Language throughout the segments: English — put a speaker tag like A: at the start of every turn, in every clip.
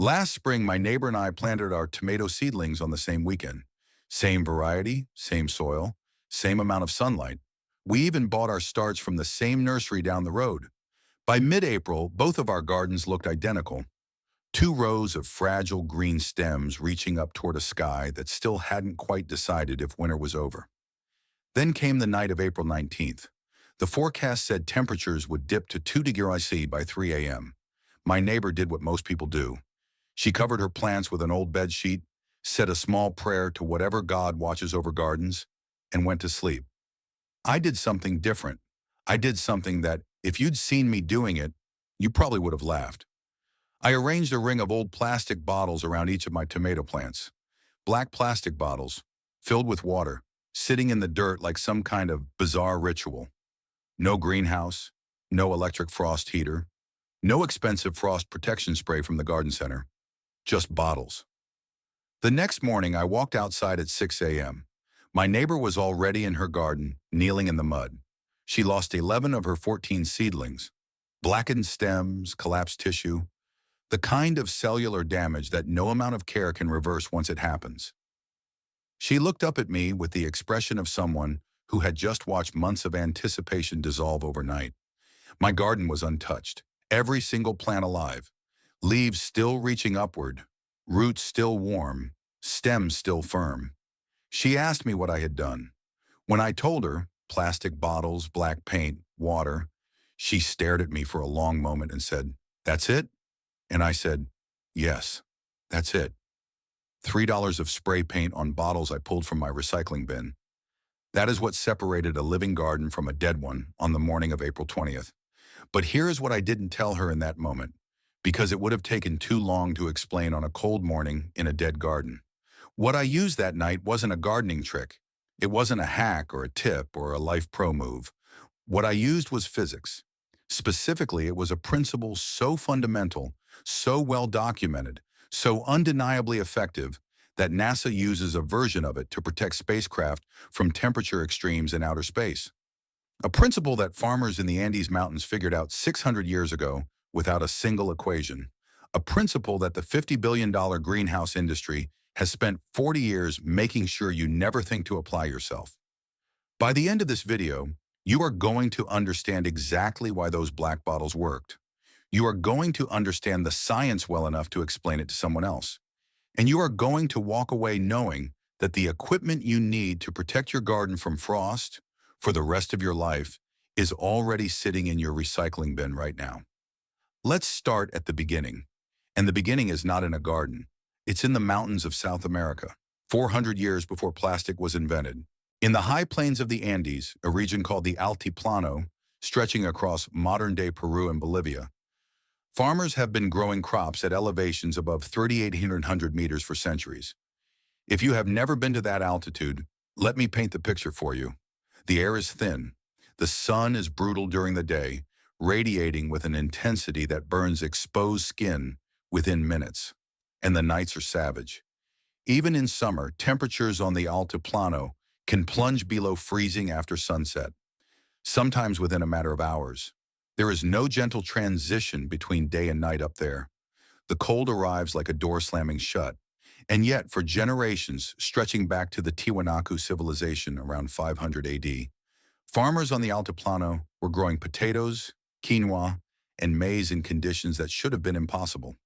A: Last spring, my neighbor and I planted our tomato seedlings on the same weekend. Same variety, same soil, same amount of sunlight. We even bought our starts from the same nursery down the road. By mid-April, both of our gardens looked identical. Two rows of fragile green stems reaching up toward a sky that still hadn't quite decided if winter was over. Then came the night of April 19th. The forecast said temperatures would dip to 2 degrees C by 3 a.m. My neighbor did what most people do. She covered her plants with an old bed sheet, said a small prayer to whatever God watches over gardens, and went to sleep. I did something different. I did something that, if you'd seen me doing it, you probably would have laughed. I arranged a ring of old plastic bottles around each of my tomato plants. Black plastic bottles, filled with water, sitting in the dirt like some kind of bizarre ritual. No greenhouse, no electric frost heater, no expensive frost protection spray from the garden center, just bottles. The next morning, I walked outside at 6 a.m. My neighbor was already in her garden, kneeling in the mud. She lost 11 of her 14 seedlings. Blackened stems, collapsed tissue, the kind of cellular damage that no amount of care can reverse once it happens. She looked up at me with the expression of someone who had just watched months of anticipation dissolve overnight. My garden was untouched, every single plant alive, leaves still reaching upward, roots still warm, stems still firm. She asked me what I had done. When I told her, plastic bottles, black paint, water, she stared at me for a long moment and said, "That's it?" And I said, "Yes, that's it." $3 of spray paint on bottles I pulled from my recycling bin. That is what separated a living garden from a dead one on the morning of April 20th. But here is what I didn't tell her in that moment, because it would have taken too long to explain on a cold morning in a dead garden. What I used that night wasn't a gardening trick. It wasn't a hack or a tip or a life pro move. What I used was physics. Specifically, it was a principle so fundamental, so well documented, so undeniably effective that NASA uses a version of it to protect spacecraft from temperature extremes in outer space. A principle that farmers in the Andes Mountains figured out 600 years ago without a single equation. A principle that the $50 billion greenhouse industry has spent 40 years making sure you never think to apply yourself. By the end of this video, you are going to understand exactly why those black bottles worked. You are going to understand the science well enough to explain it to someone else. And you are going to walk away knowing that the equipment you need to protect your garden from frost for the rest of your life is already sitting in your recycling bin right now. Let's start at the beginning. And the beginning is not in a garden. It's in the mountains of South America, 400 years before plastic was invented. In the high plains of the Andes, a region called the Altiplano, stretching across modern-day Peru and Bolivia, farmers have been growing crops at elevations above 3,800 meters for centuries. If you have never been to that altitude, let me paint the picture for you. The air is thin. The sun is brutal during the day, radiating with an intensity that burns exposed skin within minutes. And the nights are savage. Even in summer, temperatures on the Altiplano can plunge below freezing after sunset, sometimes within a matter of hours. There is no gentle transition between day and night up there. The cold arrives like a door slamming shut. And yet, for generations, stretching back to the Tiwanaku civilization around 500 AD, farmers on the Altiplano were growing potatoes, quinoa, and maize in conditions that should have been impossible.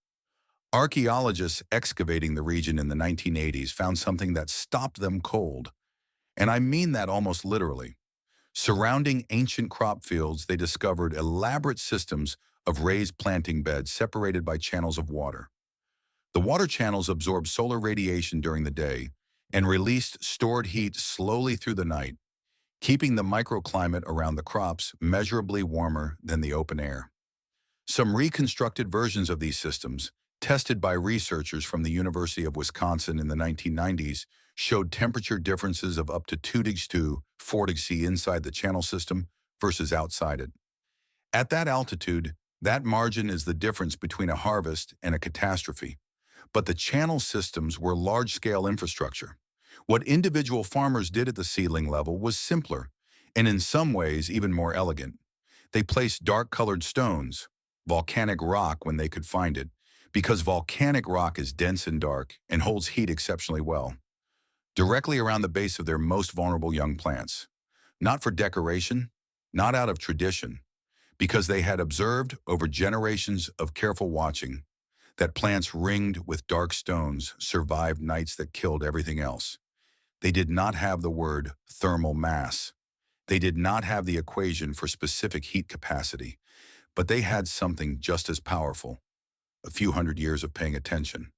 A: Archaeologists excavating the region in the 1980s found something that stopped them cold. And I mean that almost literally. Surrounding ancient crop fields, they discovered elaborate systems of raised planting beds separated by channels of water. The water channels absorbed solar radiation during the day and released stored heat slowly through the night, keeping the microclimate around the crops measurably warmer than the open air. Some reconstructed versions of these systems, tested by researchers from the University of Wisconsin in the 1990s, showed temperature differences of up to 2 degrees to 4 degrees C inside the channel system versus outside it. At that altitude, that margin is the difference between a harvest and a catastrophe. But the channel systems were large-scale infrastructure. What individual farmers did at the seedling level was simpler, and in some ways even more elegant. They placed dark-colored stones, volcanic rock when they could find it, Because volcanic rock is dense and dark and holds heat exceptionally well, directly around the base of their most vulnerable young plants. Not for decoration, not out of tradition, because they had observed over generations of careful watching that plants ringed with dark stones survived nights that killed everything else. They did not have the word thermal mass. They did not have the equation for specific heat capacity, but they had something just as powerful: a few hundred years of paying attention.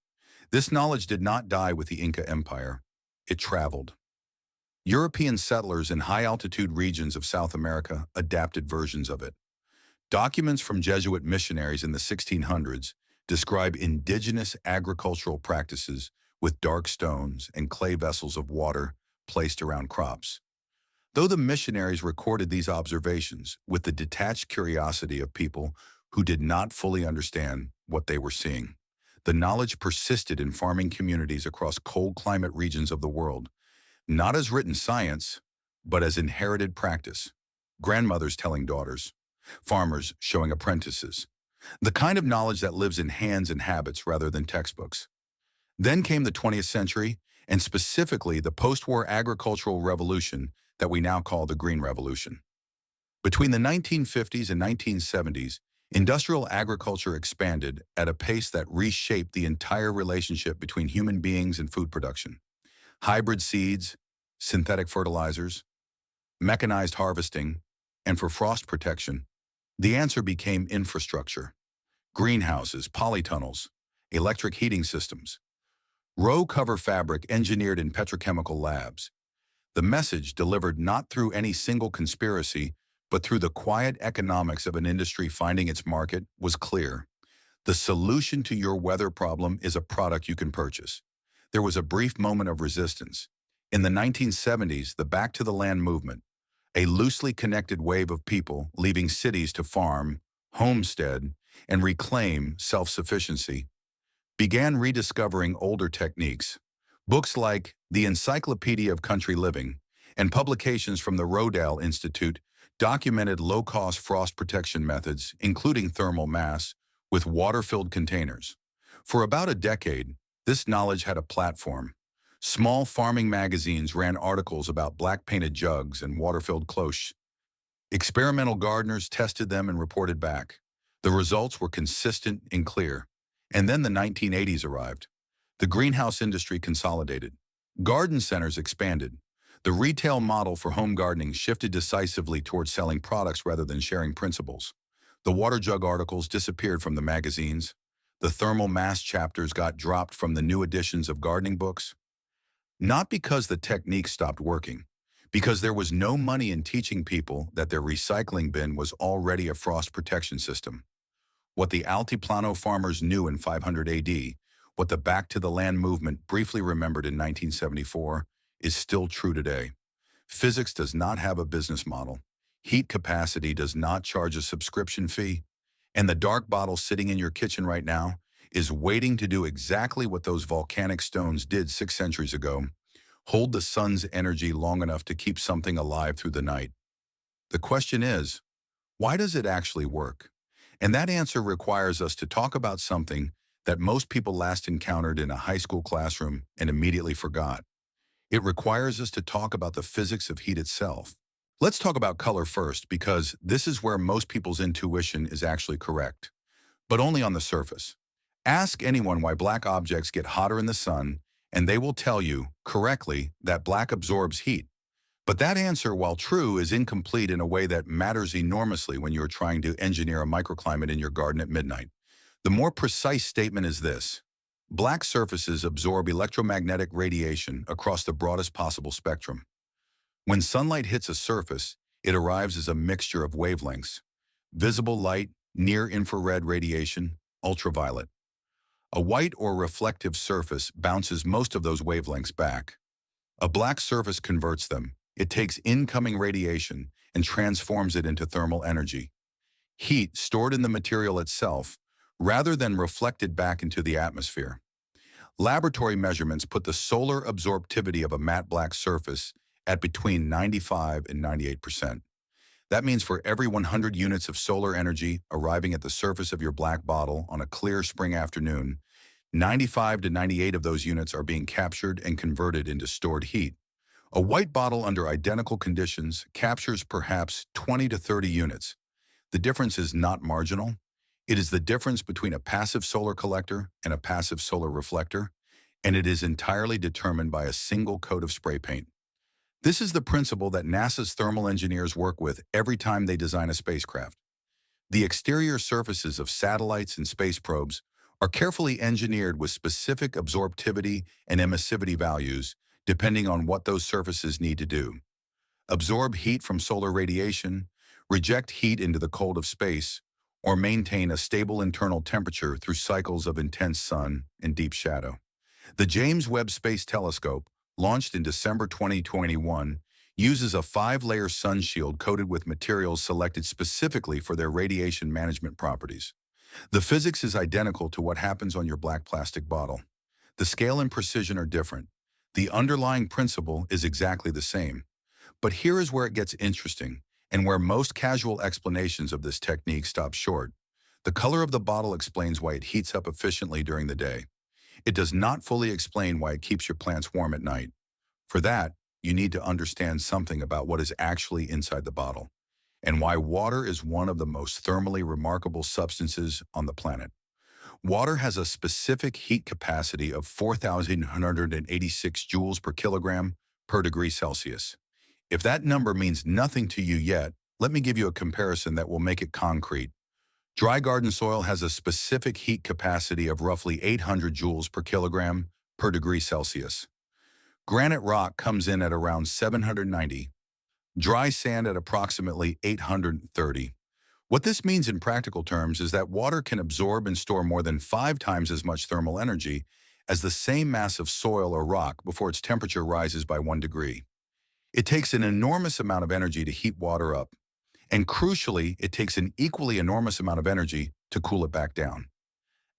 A: This knowledge did not die with the Inca Empire. It traveled. European settlers in high-altitude regions of South America adapted versions of it. Documents from Jesuit missionaries in the 1600s describe indigenous agricultural practices with dark stones and clay vessels of water placed around crops. Though the missionaries recorded these observations with the detached curiosity of people who did not fully understand what they were seeing, the knowledge persisted in farming communities across cold climate regions of the world, not as written science, but as inherited practice. Grandmothers telling daughters, farmers showing apprentices, the kind of knowledge that lives in hands and habits rather than textbooks. Then came the 20th century, and specifically the post-war agricultural revolution that we now call the Green Revolution. Between the 1950s and 1970s, industrial agriculture expanded at a pace that reshaped the entire relationship between human beings and food production. Hybrid seeds, synthetic fertilizers, mechanized harvesting, and for frost protection, the answer became infrastructure: greenhouses, polytunnels, electric heating systems, row cover fabric engineered in petrochemical labs. The message, delivered not through any single conspiracy, but through the quiet economics of an industry finding its market, was clear. The solution to your weather problem is a product you can purchase. There was a brief moment of resistance. In the 1970s, the Back to the Land movement, a loosely connected wave of people leaving cities to farm, homestead, and reclaim self-sufficiency, began rediscovering older techniques. Books like The Encyclopedia of Country Living and publications from the Rodale Institute documented low-cost frost protection methods, including thermal mass, with water-filled containers. For about a decade, this knowledge had a platform. Small farming magazines ran articles about black-painted jugs and water-filled cloches. Experimental gardeners tested them and reported back. The results were consistent and clear. And then the 1980s arrived. The greenhouse industry consolidated. Garden centers expanded. The retail model for home gardening shifted decisively towards selling products rather than sharing principles. The water jug articles disappeared from the magazines. The thermal mass chapters got dropped from the new editions of gardening books. Not because the technique stopped working, because there was no money in teaching people that their recycling bin was already a frost protection system. What the Altiplano farmers knew in 500 AD, what the Back to the Land movement briefly remembered in 1974, is still true today. Physics does not have a business model. Heat capacity does not charge a subscription fee. And the dark bottle sitting in your kitchen right now is waiting to do exactly what those volcanic stones did 6 centuries ago: hold the sun's energy long enough to keep something alive through the night. The question is, why does it actually work? And that answer requires us to talk about something that most people last encountered in a high school classroom and immediately forgot. It requires us to talk about the physics of heat itself. Let's talk about color first, because this is where most people's intuition is actually correct, but only on the surface. Ask anyone why black objects get hotter in the sun, and they will tell you, correctly, that black absorbs heat. But that answer, while true, is incomplete in a way that matters enormously when you're trying to engineer a microclimate in your garden at midnight. The more precise statement is this: black surfaces absorb electromagnetic radiation across the broadest possible spectrum. When sunlight hits a surface, it arrives as a mixture of wavelengths: visible light, near-infrared radiation, ultraviolet. A white or reflective surface bounces most of those wavelengths back. A black surface converts them. It takes incoming radiation and transforms it into thermal energy, heat stored in the material itself, rather than reflected back into the atmosphere. Laboratory measurements put the solar absorptivity of a matte black surface at between 95 and 98%. That means for every 100 units of solar energy arriving at the surface of your black bottle on a clear spring afternoon, 95 to 98 of those units are being captured and converted into stored heat. A white bottle under identical conditions captures perhaps 20 to 30 units. The difference is not marginal. It is the difference between a passive solar collector and a passive solar reflector, and it is entirely determined by a single coat of spray paint. This is the principle that NASA's thermal engineers work with every time they design a spacecraft. The exterior surfaces of satellites and space probes are carefully engineered with specific absorptivity and emissivity values depending on what those surfaces need to do. Absorb heat from solar radiation, reject heat into the cold of space, or maintain a stable internal temperature through cycles of intense sun and deep shadow. The James Webb Space Telescope, launched in December 2021, uses a 5-layer sun shield coated with materials selected specifically for their radiation management properties. The physics is identical to what happens on your black plastic bottle. The scale and precision are different. The underlying principle is exactly the same. But here is where it gets interesting, and where most casual explanations of this technique stop short. The color of the bottle explains why it heats up efficiently during the day. It does not fully explain why it keeps your plants warm at night. For that, you need to understand something about what is actually inside the bottle, and why water is one of the most thermally remarkable substances on the planet. Water has a specific heat capacity of 4,186 joules per kilogram per degree Celsius. If that number means nothing to you yet, let me give you a comparison that will make it concrete. Dry garden soil has a specific heat capacity of roughly 800 joules per kilogram per degree Celsius. Granite rock comes in at around 790, dry sand at approximately 830. What this means in practical terms is that water can absorb and store more than 5 times as much thermal energy as the same mass of soil or rock before its temperature rises by 1 degree. It takes an enormous amount of energy to heat water up, and crucially, it takes an equally enormous amount of energy to cool it back down.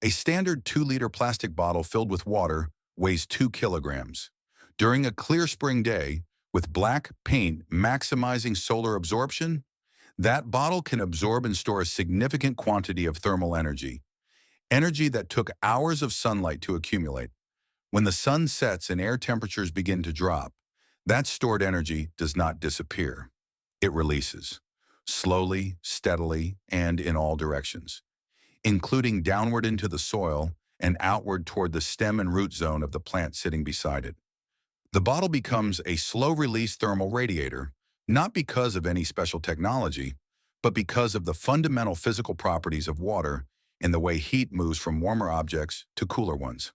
A: A standard 2-liter plastic bottle filled with water weighs 2 kilograms. During a clear spring day, with black paint maximizing solar absorption, that bottle can absorb and store a significant quantity of thermal energy, energy that took hours of sunlight to accumulate. When the sun sets and air temperatures begin to drop, that stored energy does not disappear. It releases, slowly, steadily, and in all directions, including downward into the soil and outward toward the stem and root zone of the plant sitting beside it. The bottle becomes a slow-release thermal radiator, not because of any special technology, but because of the fundamental physical properties of water and the way heat moves from warmer objects to cooler ones.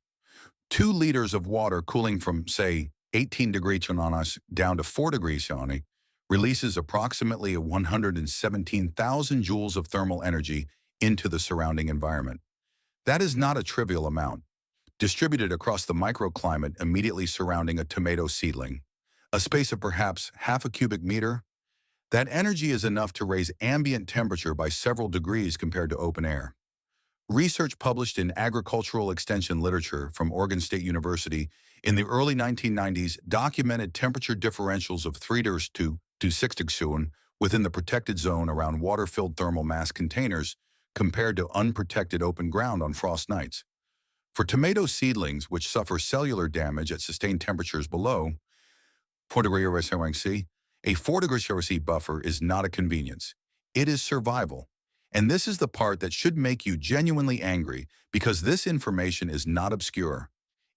A: 2 liters of water cooling from, say, 18 degrees Celsius down to 4 degrees Celsius releases approximately 117,000 joules of thermal energy into the surrounding environment. That is not a trivial amount. Distributed across the microclimate immediately surrounding a tomato seedling, a space of perhaps half a cubic meter, that energy is enough to raise ambient temperature by several degrees compared to open air. Research published in agricultural extension literature from Oregon State University in the early 1990s documented temperature differentials of 3 to 6 degrees within the protected zone around water-filled thermal mass containers compared to unprotected open ground on frost nights. For tomato seedlings, which suffer cellular damage at sustained temperatures below 4 degrees Celsius, a 4 degrees Celsius buffer is not a convenience. It is survival. And this is the part that should make you genuinely angry, because this information is not obscure.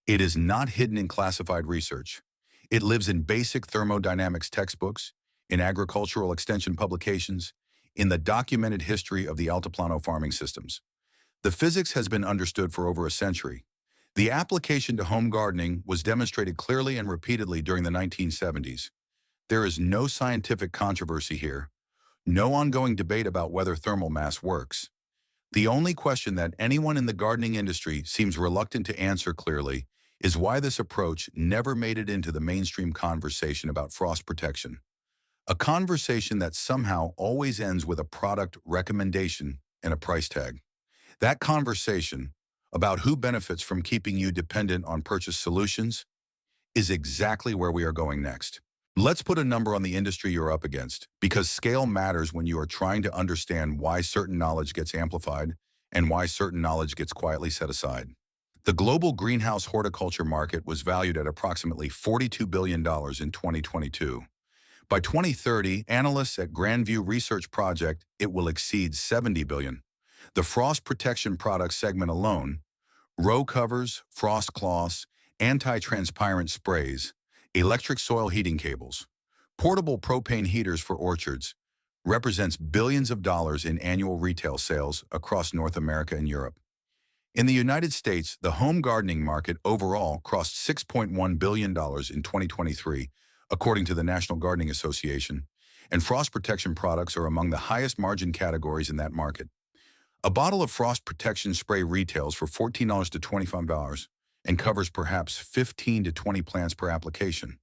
A: It is not hidden in classified research. It lives in basic thermodynamics textbooks, in agricultural extension publications, in the documented history of the altiplano farming systems. The physics has been understood for over a century. The application to home gardening was demonstrated clearly and repeatedly during the 1970s. There is no scientific controversy here, no ongoing debate about whether thermal mass works. The only question that anyone in the gardening industry seems reluctant to answer clearly is why this approach never made it into the mainstream conversation about frost protection. A conversation that somehow always ends with a product recommendation and a price tag. That conversation about who benefits from keeping you dependent on purchased solutions is exactly where we are going next. Let's put a number on the industry you're up against, because scale matters when you are trying to understand why certain knowledge gets amplified and why certain knowledge gets quietly set aside. The global greenhouse horticulture market was valued at approximately $42 billion in 2022. By 2030, analysts at Grandview Research Project, it will exceed $70 billion. The frost protection product segment alone, row covers, frost cloths, anti-transparent sprays, electric soil heating cables, portable propane heaters for orchards, represents billions of dollars in annual retail sales across North America and Europe. In the United States, the home gardening market overall crossed $6.1 billion in 2023, according to the National Gardening Association, and frost protection products are among the highest margin categories in that market. A bottle of frost protection spray retails for $14 to $25 and covers perhaps 15 to 20 plants per application.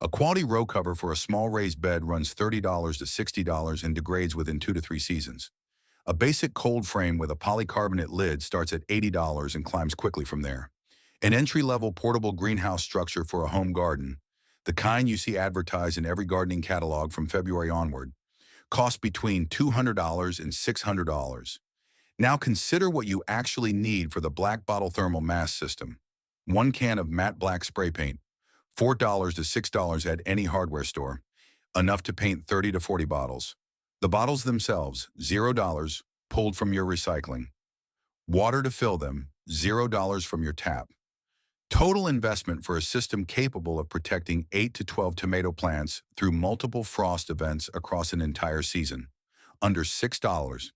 A: A quality row cover for a small raised bed runs $30 to $60 and degrades within 2 to 3 seasons. A basic cold frame with a polycarbonate lid starts at $80 and climbs quickly from there. An entry-level portable greenhouse structure for a home garden, the kind you see advertised in every gardening catalog from February onward, costs between $200 and $600. Now consider what you actually need for the black bottle thermal mass system. One can of matte black spray paint, $4 to $6 at any hardware store, enough to paint 30 to 40 bottles. The bottles themselves, $0, pulled from your recycling. Water to fill them, $0 from your tap. Total investment for a system capable of protecting 8 to 12 tomato plants through multiple frost events across an entire season, under $6.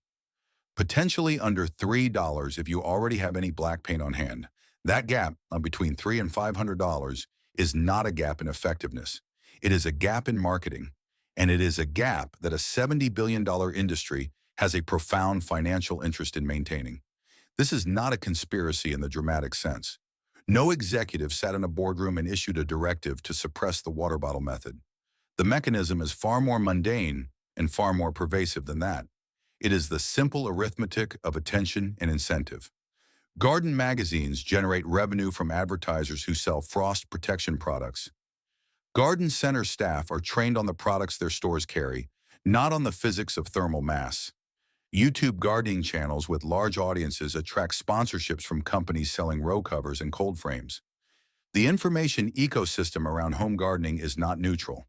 A: Potentially under $3 if you already have any black paint on hand. That gap of between $300 and $500 is not a gap in effectiveness. It is a gap in marketing, and it is a gap that a $70 billion industry has a profound financial interest in maintaining. This is not a conspiracy in the dramatic sense. No executive sat in a boardroom and issued a directive to suppress the water bottle method. The mechanism is far more mundane and far more pervasive than that. It is the simple arithmetic of attention and incentive. Garden magazines generate revenue from advertisers who sell frost protection products. Garden center staff are trained on the products their stores carry, not on the physics of thermal mass. YouTube gardening channels with large audiences attract sponsorships from companies selling row covers and cold frames. The information ecosystem around home gardening is not neutral.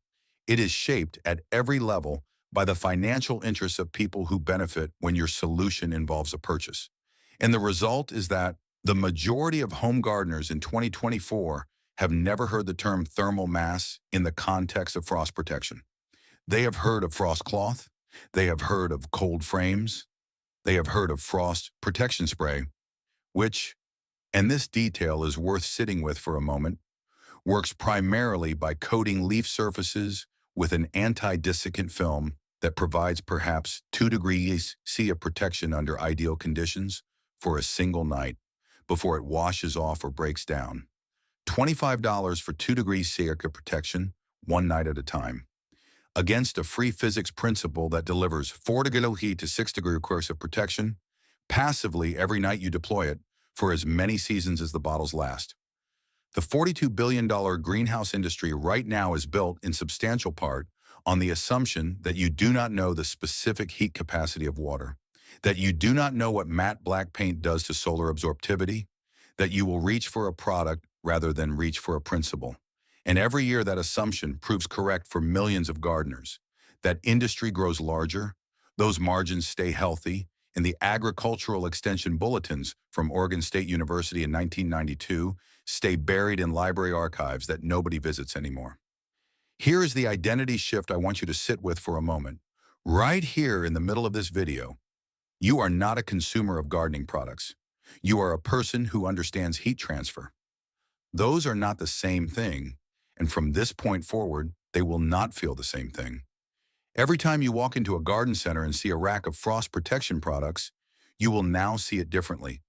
A: It is shaped at every level by the financial interests of people who benefit when your solution involves a purchase. And the result is that the majority of home gardeners in 2024 have never heard the term thermal mass in the context of frost protection. They have heard of frost cloth, they have heard of cold frames, they have heard of frost protection spray, which, and this detail is worth sitting with for a moment, works primarily by coating leaf surfaces with an anti-desiccant film that provides perhaps 2 degrees C of protection under ideal conditions for a single night before it washes off or breaks down. $25 for 2 degrees C of protection, one night at a time. Against a free physics principle that delivers 4 degree heat to 6 degree course of protection, passively every night you deploy it for as many seasons as the bottles last. The $42 billion greenhouse industry right now is built in substantial part on the assumption that you do not know the specific heat capacity of water, that you do not know what matte black paint does to solar absorptivity, that you will reach for a product rather than reach for a principle. And every year that assumption proves correct for millions of gardeners. That industry grows larger, those margins stay healthy, and the agricultural extension bulletins from Oregon State University in 1992 stay buried in library archives that nobody visits anymore. Here is the identity shift I want you to sit with for a moment. Right here in the middle of this video, you are not a consumer of gardening products. You are a person who understands heat transfer. Those are not the same thing, and from this point forward, they will not feel the same thing. Every time you walk into a garden center and see a rack of frost protection products, you will now see it differently.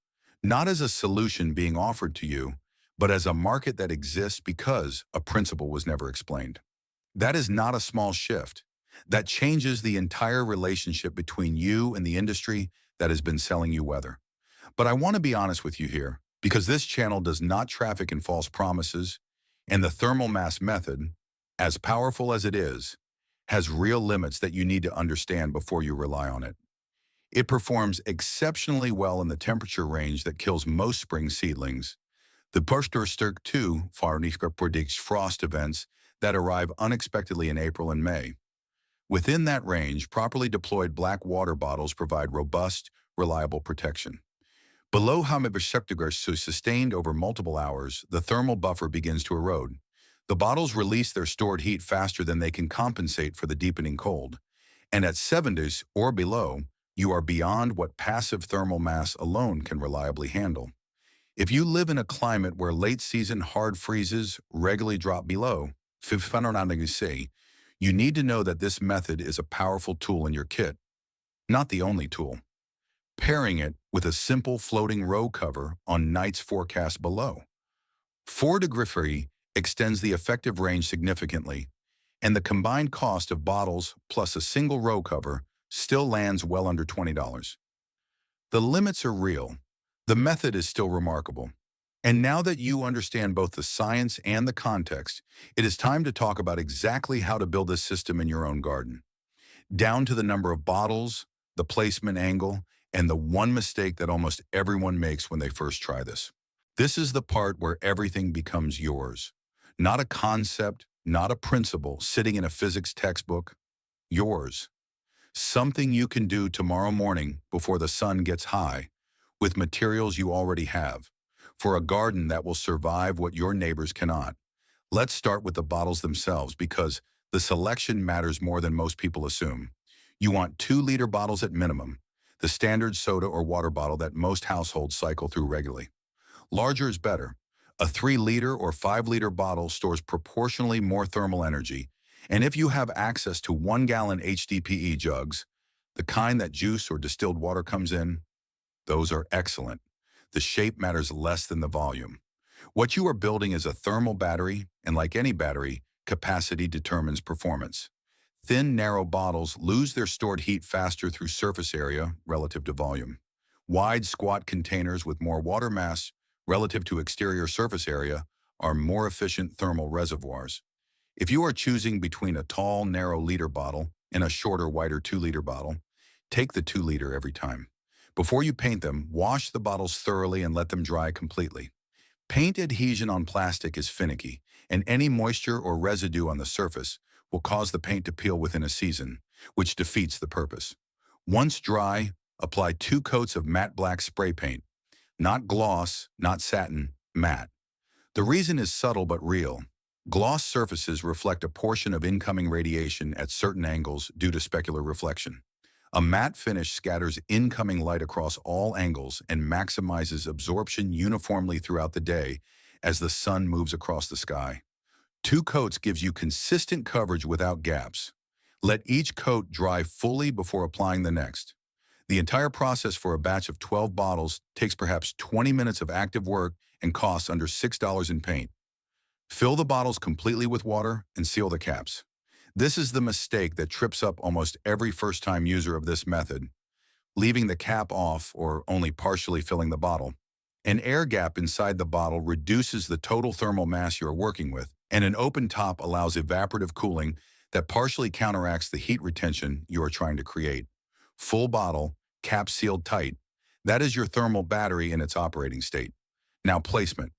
A: Not as a solution being offered to you, but as a market that exists because a principle was never explained. That is not a small shift. That changes the entire relationship between you and the industry that has been selling you weather. But I want to be honest with you here, because this channel does not traffic in false promises, and the thermal mass method, as powerful as it is, has real limits that you need to understand before you rely on it. It performs exceptionally well in the temperature range that kills most spring seedlings. The Pushterstürk 2 Farniska predicts frost events that arrive unexpectedly in April and May. Within that range, properly deployed black water bottles provide robust, reliable protection. Below Hammerbeschäftiger, so sustained over multiple hours, the thermal buffer begins to erode. The bottles release their stored heat faster than they can compensate for the deepening cold. And at 70s or below, you are beyond what passive thermal mass alone can reliably handle. If you live in a climate where late-season hard freezes regularly drop below 500 degrees C, you need to know that this method is a powerful tool in your kit, not the only tool. Pairing it with a simple floating row cover on nights forecast below. 4-degree free extends the effective range significantly, and the combined cost of bottles plus a single row cover still lands well under $20. The limits are real. The method is still remarkable. And now that you understand both the science and the context, it is time to talk about exactly how to build this system in your own garden. Down to the number of bottles, the placement angle, and the one mistake that almost everyone makes when they first try this. This is the part where everything becomes yours. Not a concept, not a principle sitting in a physics textbook. Yours. Something you can do tomorrow morning before the sun gets high with materials you already have for a garden that will survive what your neighbors cannot. Let's start with the bottles themselves because the selection matters more than most people assume. You want 2-liter bottles at minimum, the standard soda or water bottle that most households cycle through regularly. Larger is better. A 3-liter or 5-liter bottle stores proportionally more thermal energy, and if you have access to 1-gallon HDPE jugs, the kind that juice or distilled water comes in, those are excellent. The shape matters less than the volume. What you are building is a thermal battery, and like any battery, capacity determines performance. Thin, narrow bottles lose their stored heat faster through surface area relative to volume. Wide, squat containers with more water mass relative to exterior surface area are more efficient thermal reservoirs. If you are choosing between a tall, narrow liter bottle and a shorter, wider 2-liter bottle, take the 2-liter every time. Before you paint them, wash the bottles thoroughly and let them dry completely. Paint adhesion on plastic is finicky, and any moisture or residue on the surface will cause the paint to peel within a season, which defeats the purpose. Once dry, apply 2 coats of matte black spray paint. Not gloss, not satin, matte. The reason is subtle but real. Gloss surfaces reflect a portion of incoming radiation at certain angles due to specular reflection. A matte finish scatters incoming light across all angles and maximizes absorption uniformly throughout the day as the sun moves across the sky. 2 coats gives you consistent coverage without gaps. Let each coat dry fully before applying the next. The entire process for a batch of 12 bottles takes perhaps 20 minutes of active work and costs under $6 in paint. Fill the bottles completely with water and seal the caps. This is the mistake that trips up almost every first-time user of this method, leaving the cap off or only partially filling the bottle. An air gap inside the bottle reduces the total thermal mass you are working with, and an open top allows evaporative cooling that partially counteracts the heat retention you are trying to create. Full bottle, cap sealed tight. That is your thermal battery in its operating state. Now placement.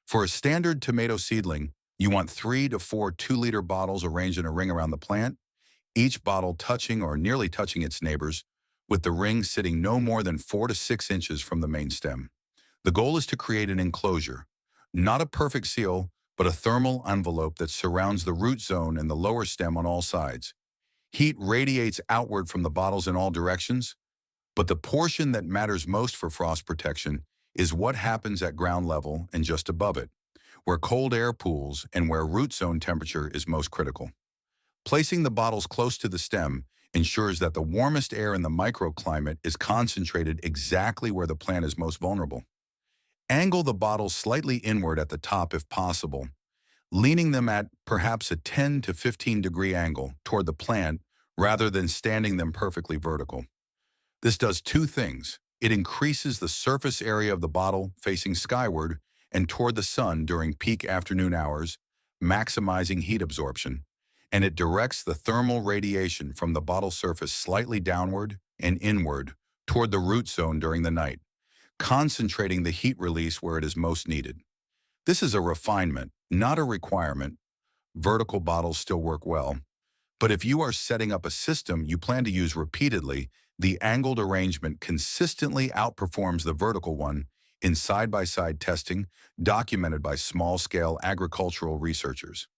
A: For a standard tomato seedling, you want 3 to 4 2-liter bottles arranged in a ring around the plant, each bottle touching or nearly touching its neighbors, with the ring sitting no more than 4 to 6 inches from the main stem. The goal is to create an enclosure, not a perfect seal, but a thermal envelope that surrounds the root zone and the lower stem on all sides. Heat radiates outward from the bottles in all directions, but the portion that matters most for frost protection is what happens at ground level and just above it, where cold air pools and where root zone temperature is most critical. Placing the bottles close to the stem ensures that the warmest air in the microclimate is concentrated exactly where the plant is most vulnerable. Angle the bottles slightly inward at the top if possible, leaning them at perhaps a 10 to 15 degree angle toward the plant rather than standing them perfectly vertical. This does 2 things. It increases the surface area of the bottle facing skyward and toward the sun during peak afternoon hours, maximizing heat absorption. and it directs the thermal radiation from the bottle surface slightly downward and inward toward the root zone during the night, concentrating the heat release where it is most needed. This is a refinement, not a requirement. Vertical bottles still work well, but if you are setting up a system you plan to use repeatedly, the angled arrangement consistently outperforms the vertical one in side-by-side testing documented by small-scale agricultural researchers.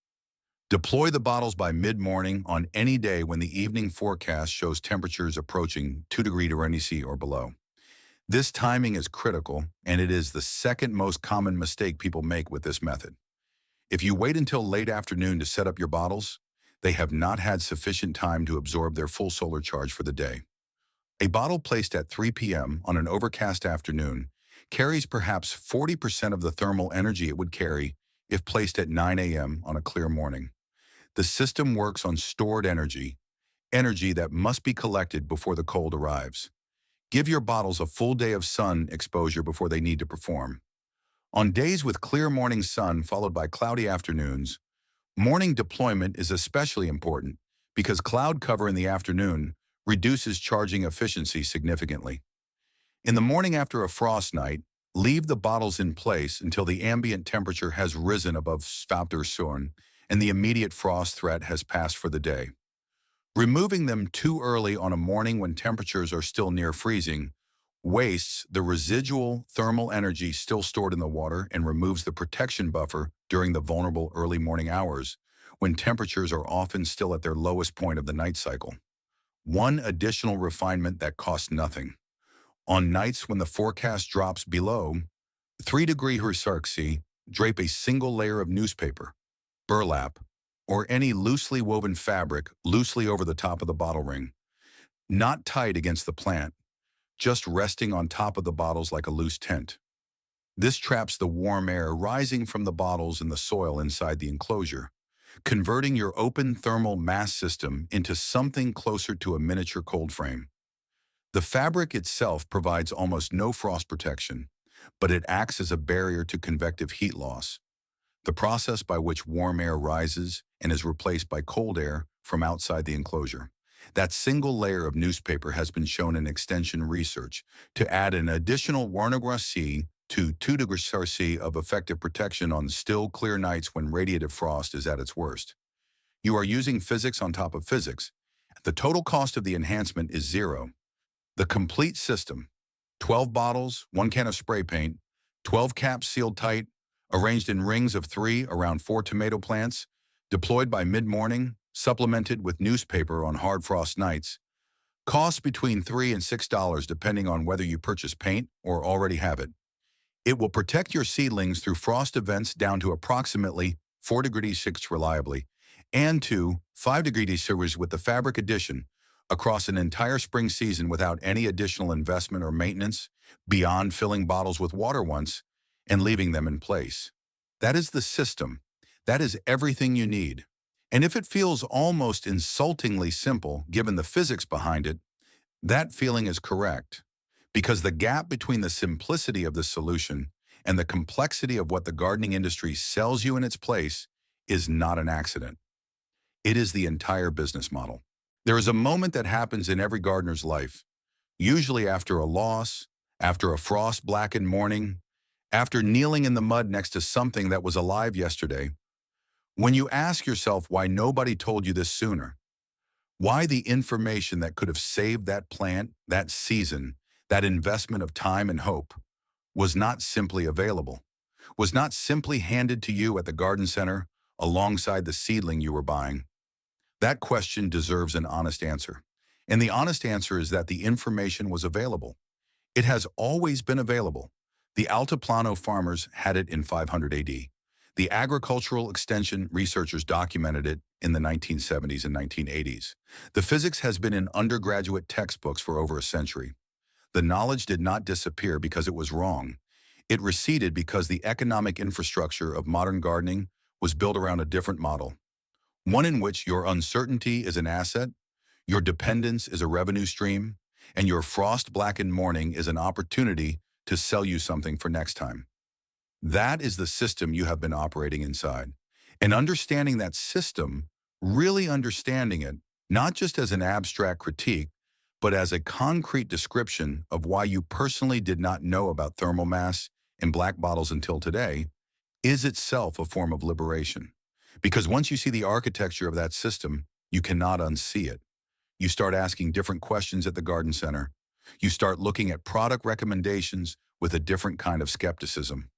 A: Deploy the bottles by mid-morning on any day when the evening forecast shows temperatures approaching 2 degrees C or below. This timing is critical, and it is the second most common mistake people make with this method. If you wait until late afternoon to set up your bottles, they have not had sufficient time to absorb their full solar charge for the day. A bottle placed at 3 p.m. on an overcast afternoon carries perhaps 40% of the thermal energy it would carry if placed at 9 a.m. on a clear morning. The system works on stored energy, energy that must be collected before the cold arrives. Give your bottles a full day of sun exposure before they need to perform. On days with clear morning sun followed by cloudy afternoons, morning deployment is especially important because cloud cover in the afternoon reduces charging efficiency significantly. In the morning after a frost night, leave the bottles in place until the ambient temperature has risen above Svabershorn and the immediate frost threat has passed for the day. Removing them too early on a morning when temperatures are still near freezing wastes the residual thermal energy still stored in the water and removes the protection buffer during the vulnerable early morning hours, when temperatures are often still at their lowest point of the night cycle. One additional refinement that costs nothing. On nights when the forecast drops below 3 degrees C, drape a single layer of newspaper, burlap, or any loosely woven fabric loosely over the top of the bottle ring. Not tight against the plant, just resting on top of the bottles like a loose tent. This traps the warm air rising from the bottles in the soil inside the enclosure, converting your open thermal mass system into something closer to a miniature cold frame. The fabric itself provides almost no frost protection, but it acts as a barrier to convective heat loss, the process by which warm air rises and is replaced by cold air from outside the enclosure. That single layer of newspaper has been shown in extension research to add an additional 1 degree C to 2 degrees C of effective protection on still, clear nights when radiative frost is at its worst. You are using physics on top of physics. The total cost of the enhancement is zero. The complete system, 12 bottles, 1 can of spray paint, 12 caps sealed tight, arranged in rings of 3 around 4 tomato plants, deployed by mid-morning, supplemented with newspaper on hard frost nights, costs between $3 and $6 depending on whether you purchase paint or already have it. It will protect your seedlings through frost events down to approximately 4 degrees C reliably, and to 5 degrees C with the fabric addition across an entire spring season without any additional investment or maintenance beyond filling bottles with water once and leaving them in place. That is the system. That is everything you need. And if it feels almost insultingly simple, given the physics behind it, that feeling is correct, because the gap between the simplicity of the solution and the complexity of what the gardening industry sells you in its place is not an accident. It is the entire business model. There is a moment that happens in every gardener's life, usually after a loss, after a frost-blackened morning, after kneeling in the mud next to something that was alive yesterday, when you ask yourself why nobody told you this sooner, why the information that could have saved that plant, that season, that investment of time and hope, was not simply available, was not simply handed to you at the garden center alongside the seedling you were buying. That question deserves an honest answer. And the honest answer is that the information was available. It has always been available. The Altiplano farmers had it in 500 AD. The agricultural extension researchers documented it in the 1970s and 1980s. The physics has been in undergraduate textbooks for over a century. The knowledge did not disappear because it was wrong. It receded because the economic infrastructure of modern gardening was built around a different model. One in which your uncertainty is an asset, your dependence is a revenue stream, and your frost-blackened morning is an opportunity to sell you something for next time. That is the system you have been operating inside. And understanding that system Really understanding it, not just as an abstract critique, but as a concrete description of why you personally did not know about thermal mass in black bottles until today, is itself a form of liberation. Because once you see the architecture of that system, you cannot unsee it. You start asking different questions at the garden center. You start looking at product recommendations with a different kind of skepticism.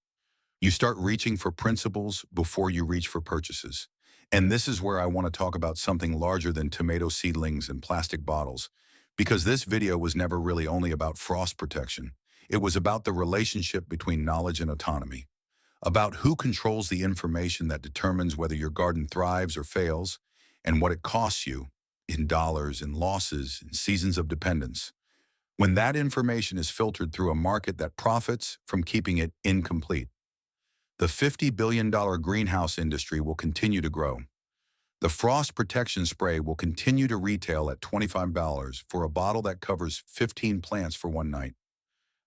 A: You start reaching for principles before you reach for purchases. And this is where I want to talk about something larger than tomato seedlings and plastic bottles, because this video was never really only about frost protection. It was about the relationship between knowledge and autonomy, about who controls the information that determines whether your garden thrives or fails, and what it costs you in dollars, in losses, in seasons of dependence. When that information is filtered through a market that profits from keeping it incomplete, the $50 billion greenhouse industry will continue to grow. The frost protection spray will continue to retail at $25 for a bottle that covers 15 plants for one night.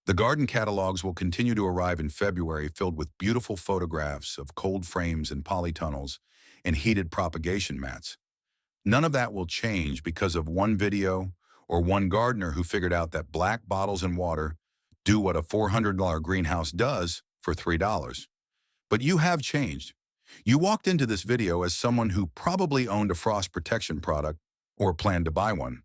A: The garden catalogs will continue to arrive in February filled with beautiful photographs of cold frames and polytunnels and heated propagation mats. None of that will change because of one video or one gardener who figured out that black bottles and water do what a $400 greenhouse does for $3. But you have changed. You walked into this video as someone who probably owned a frost protection product or planned to buy one.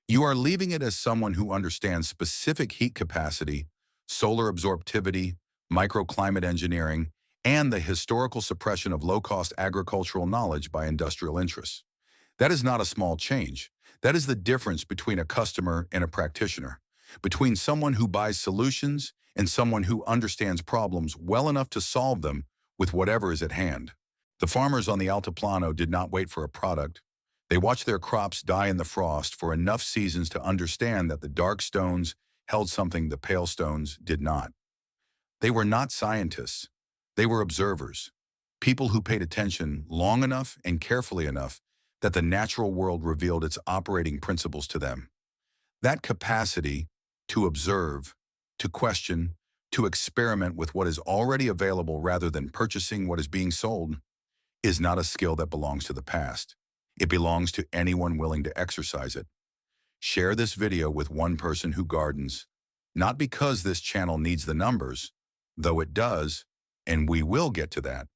A: You are leaving it as someone who understands specific heat capacity, solar absorptivity, microclimate engineering, and the historical suppression of low-cost agricultural knowledge by industrial interests. That is not a small change. That is the difference between a customer and a practitioner, between someone who buys solutions and someone who understands problems well enough to solve them with whatever is at hand. The farmers on the Altiplano did not wait for a product. They watched their crops die in the frost for enough seasons to understand that the dark stones held something the pale stones did not. They were not scientists. They were observers, people who paid attention long enough and carefully enough that the natural world revealed its operating principles to them. That capacity to observe, to question, to experiment with what is already available rather than purchasing what is being sold is not a skill that belongs to the past. It belongs to anyone willing to exercise it. Share this video with one person who gardens, not because this channel needs the numbers, though it does, and we will get to that,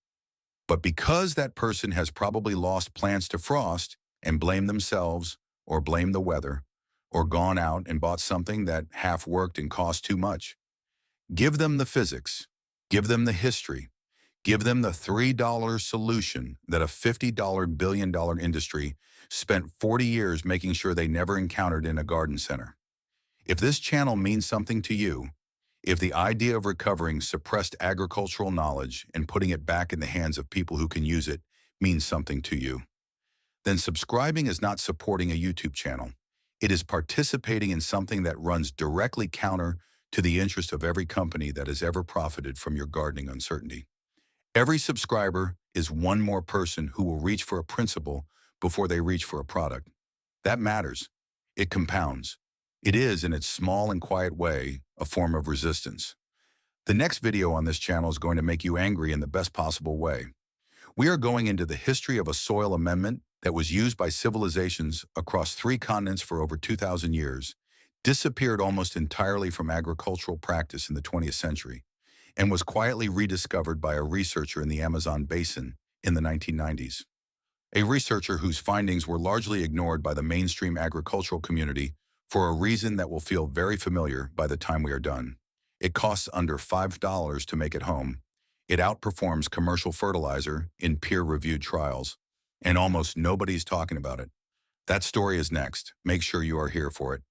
A: but because that person has probably lost plants to frost and blamed themselves or blamed the weather or gone out and bought something that half worked and cost too much. Give them the physics, give them the history, give them the $3 solution that a $50 billion industry spent 40 years making sure they never encountered in a garden center. If this channel means something to you, if the idea of recovering suppressed agricultural knowledge and putting it back in the hands of people who can use it means something to you, then subscribing is not supporting a YouTube channel. It is participating in something that runs directly counter to the interest of every company that has ever profited from your gardening uncertainty. Every subscriber is one more person who will reach for a principle before they reach for a product. That matters. It compounds. It is, in its small and quiet way, a form of resistance. The next video on this channel is going to make you angry in the best possible way. We are going into the history of a soil amendment that was used by civilizations across 3 continents for over 2,000 years, disappeared almost entirely from agricultural practice in the 20th century, and was quietly rediscovered by a researcher in the Amazon basin in the 1990s. A researcher whose findings were largely ignored by the mainstream agricultural community for a reason that will feel very familiar by the time we are done. It costs under $5 to make at home. It outperforms commercial fertilizer in peer-reviewed trials, and almost nobody's talking about it. That story is next. Make sure you are here for it.